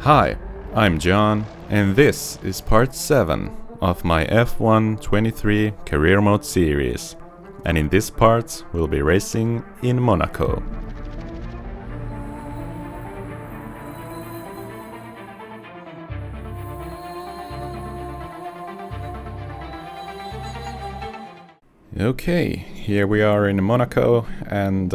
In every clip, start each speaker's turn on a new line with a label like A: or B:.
A: Hi, I'm John, and this is part 7 of my F1 23 Career Mode series, and in this part we'll be racing in Monaco. Okay, here we are in Monaco, and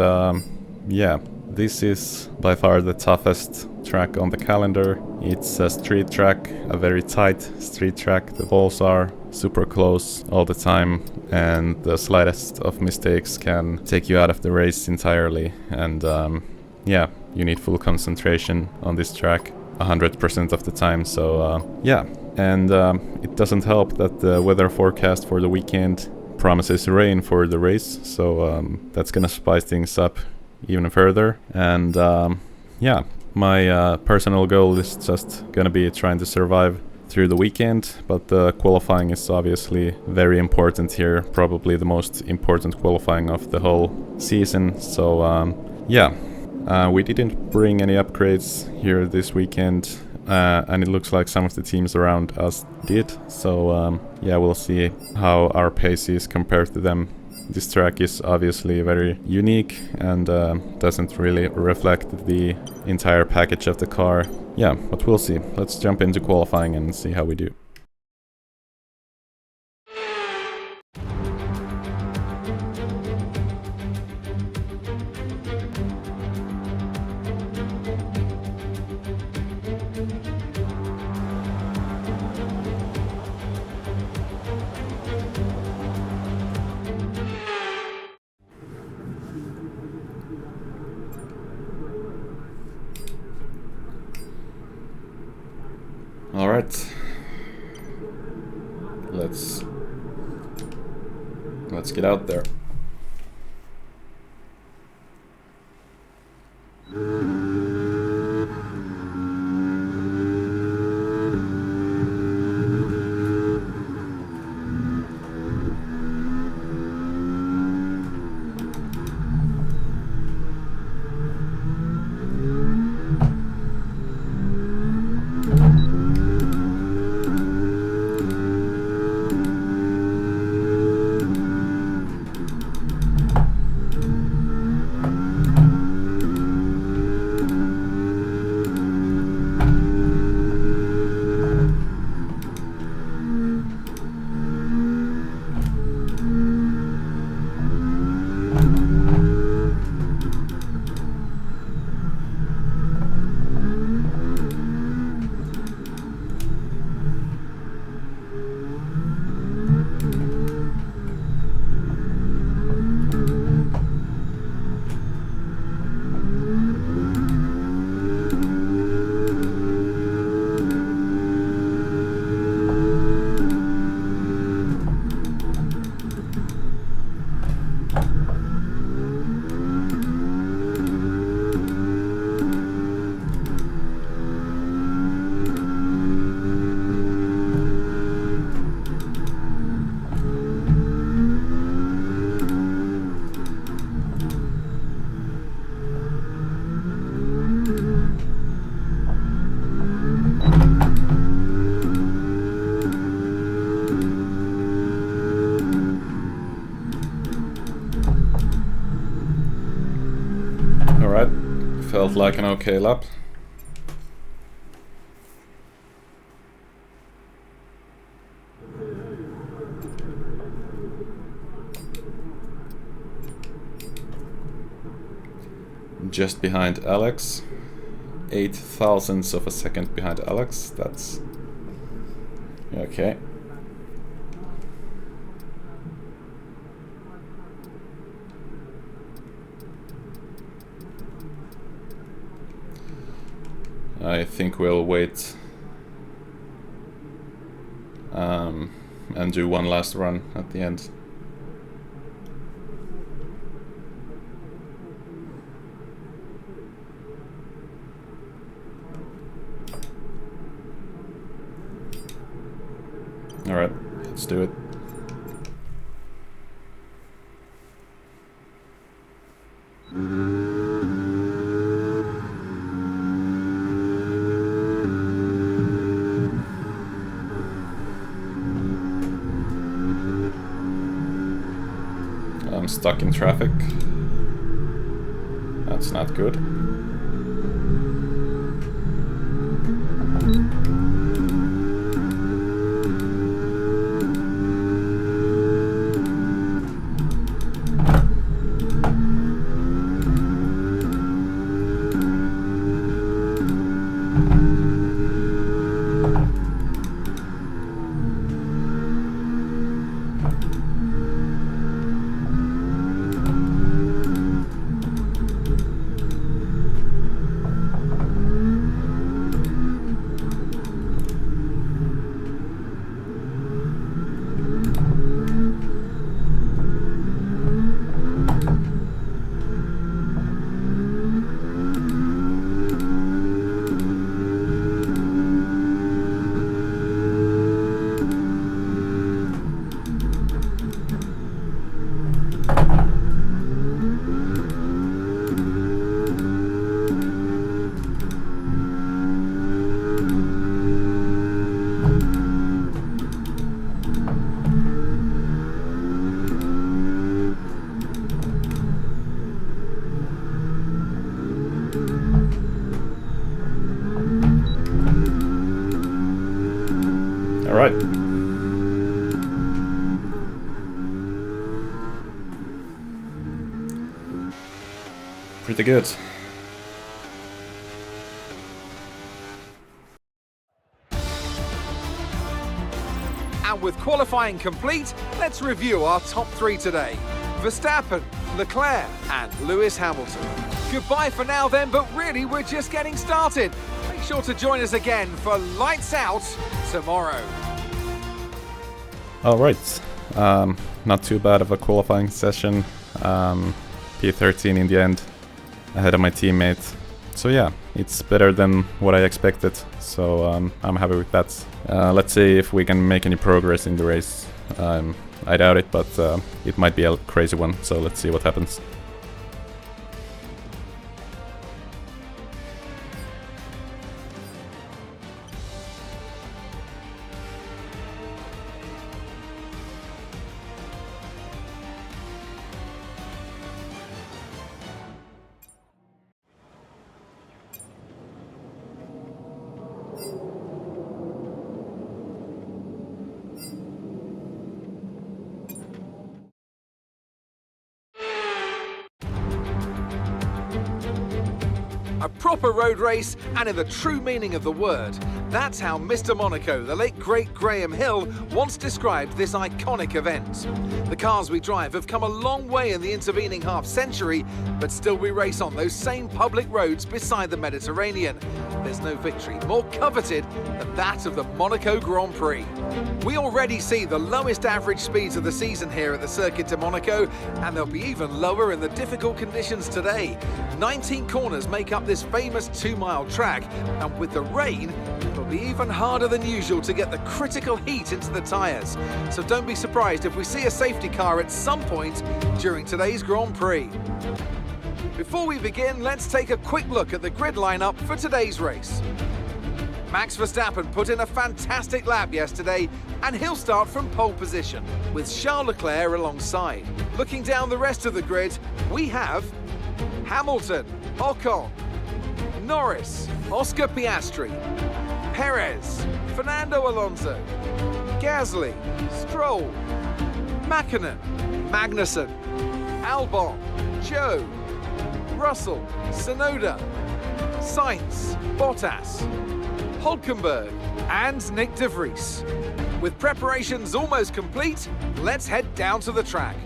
A: yeah, this is by far the toughest track on the calendar. It's a street track, a very tight street track. The balls are super close all the time, and the slightest of mistakes can take you out of the race entirely. And yeah, you need full concentration on this track 100% of the time. So yeah, and it doesn't help that the weather forecast for the weekend promises rain for the race, so that's gonna spice things up even further. And yeah, my personal goal is just gonna be trying to survive through the weekend, but the qualifying is obviously very important here, probably the most important qualifying of the whole season. So yeah, we didn't bring any upgrades here this weekend, and it looks like some of the teams around us did, so yeah, we'll see how our pace is compared to them. This track is obviously very unique and doesn't really reflect the entire package of the car. Yeah, but we'll see. Let's jump into qualifying and see how we do. All right, let's get out there. Alright, felt like an okay lap. Just behind Alex, 8 thousandths of a second behind Alex. That's okay. I think we'll wait and do one last run at the end. Alright, let's do it. stuck in traffic. That's not good. Alright. Pretty good.
B: And with qualifying complete, let's review our top 3 today. Verstappen, Leclerc and Lewis Hamilton. Goodbye for now then, but really we're just getting started. Make sure to join us again for Lights Out tomorrow.
A: Alright, not too bad of a qualifying session. P13 in the end, ahead of my teammate. So yeah, it's better than what I expected, so I'm happy with that. Let's see if we can make any progress in the race. I doubt it, but it might be a crazy one, so let's see what happens.
B: A proper road race, and in the true meaning of the word. That's how Mr. Monaco, the late great Graham Hill, once described this iconic event. The cars we drive have come a long way in the intervening half-century, but still we race on those same public roads beside the Mediterranean. There's no victory more coveted than that of the Monaco Grand Prix. We already see the lowest average speeds of the season here at the Circuit de Monaco, and they'll be even lower in the difficult conditions today. 19 corners make up this famous 2-mile track, and with the rain, it'll be even harder than usual to get the critical heat into the tyres. So don't be surprised if we see a safety car at some point during today's Grand Prix. Before we begin, let's take a quick look at the grid lineup for today's race. Max Verstappen put in a fantastic lap yesterday, and he'll start from pole position, with Charles Leclerc alongside. Looking down the rest of the grid, we have Hamilton, Ocon, Norris, Oscar Piastri, Perez, Fernando Alonso, Gasly, Stroll, Mäkinen, Magnussen, Albon, Joe, Russell, Tsunoda, Sainz, Bottas, Hülkenberg and Nick de Vries. With preparations almost complete, let's head down to the track.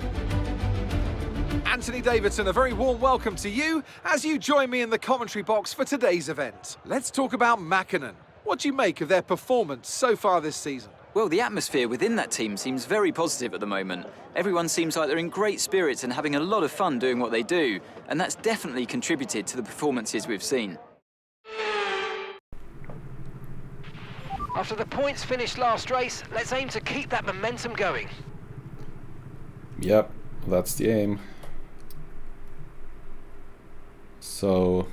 B: Anthony Davidson, a very warm welcome to you as you join me in the commentary box for today's event. Let's talk about Mäkinen. What do you make of their performance so far this season?
C: Well, the atmosphere within that team seems very positive at the moment. Everyone seems like they're in great spirits and having a lot of fun doing what they do, and that's definitely contributed to the performances we've seen.
D: After the points finished last race, let's aim to keep that momentum going.
A: Yep, that's the aim. So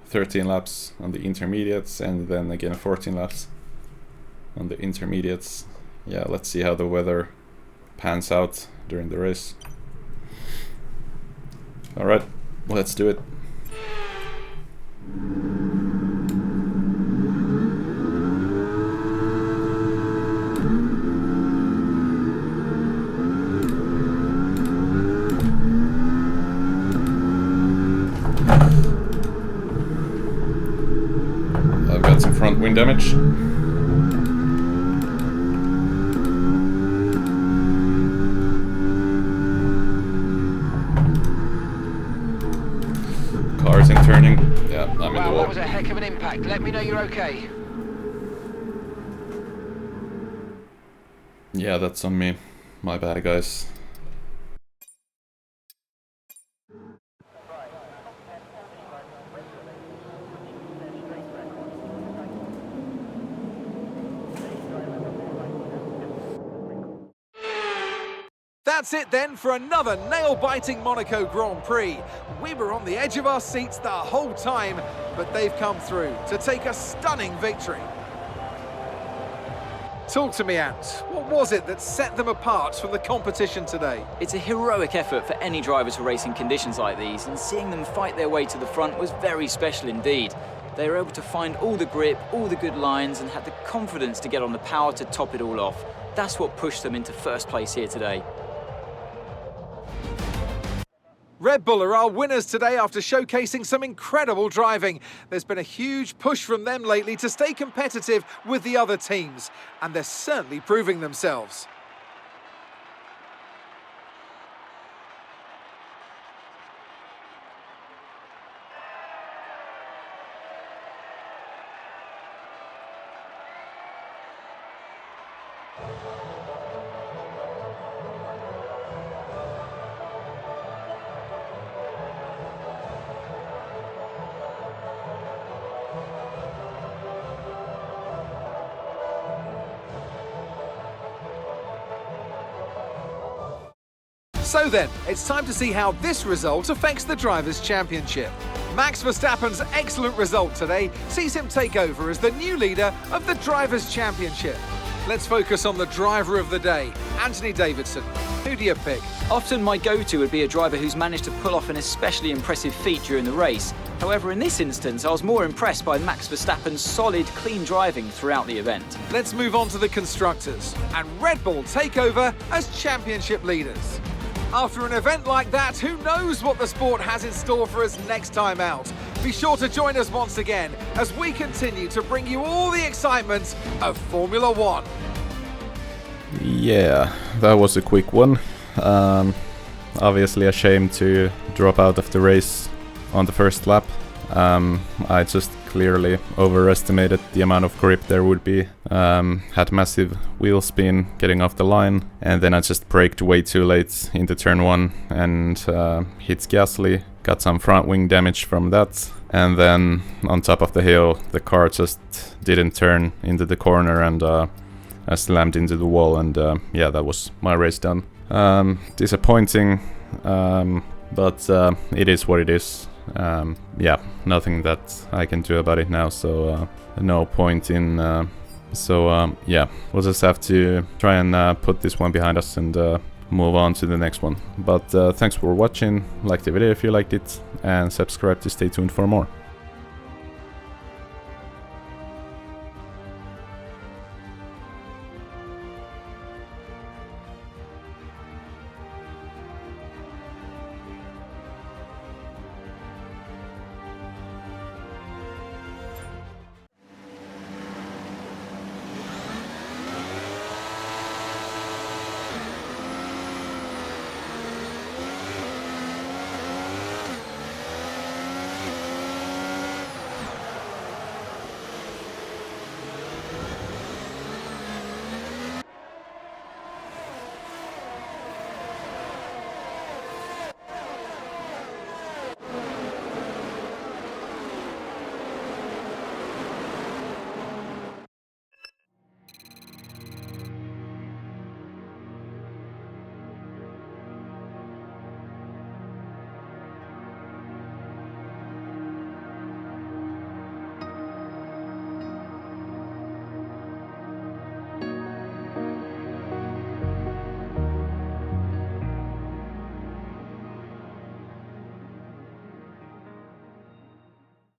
A: 13 laps on the intermediates and then again 14 laps on the intermediates. Yeah, let's see how the weather pans out during the race. Alright, let's do it. I've got some front wing damage. Cars in turning. Yeah, I'm in the
D: Wow,
A: wall.
D: that was a heck of an impact. Let me know you're okay.
A: Yeah, that's on me. My bad, guys.
B: That's it then for another nail-biting Monaco Grand Prix. We were on the edge of our seats the whole time, but they've come through to take a stunning victory. Talk to me, Ant. What was it that set them apart from the competition today?
C: It's a heroic effort for any driver to race in conditions like these, and seeing them fight their way to the front was very special indeed. They were able to find all the grip, all the good lines, and had the confidence to get on the power to top it all off. That's what pushed them into first place here today.
B: Red Bull are our winners today after showcasing some incredible driving. There's been a huge push from them lately to stay competitive with the other teams, and they're certainly proving themselves. So then, it's time to see how this result affects the Drivers' Championship. Max Verstappen's excellent result today sees him take over as the new leader of the Drivers' Championship. Let's focus on the driver of the day, Anthony Davidson. Who do you pick?
C: Often my go-to would be a driver who's managed to pull off an especially impressive feat during the race. However, in this instance, I was more impressed by Max Verstappen's solid, clean driving throughout the event.
B: Let's move on to the constructors, and Red Bull take over as championship leaders. After an event like that, who knows what the sport has in store for us next time out? Be sure to join us once again as we continue to bring you all the excitement of Formula One.
A: Yeah, that was a quick one. Obviously a shame to drop out of the race on the first lap. I just clearly overestimated the amount of grip there would be. Had massive wheel spin getting off the line, and then I just braked way too late into turn 1 and hit Gasly. Got some front wing damage from that, and then on top of the hill the car just didn't turn into the corner, and I slammed into the wall, and yeah, that was my race done. Disappointing, but it is what it is. Yeah, nothing that I can do about it now, so no point in... yeah, we'll just have to try and put this one behind us and move on to the next one. But thanks for watching, like the video if you liked it, and subscribe to stay tuned for more.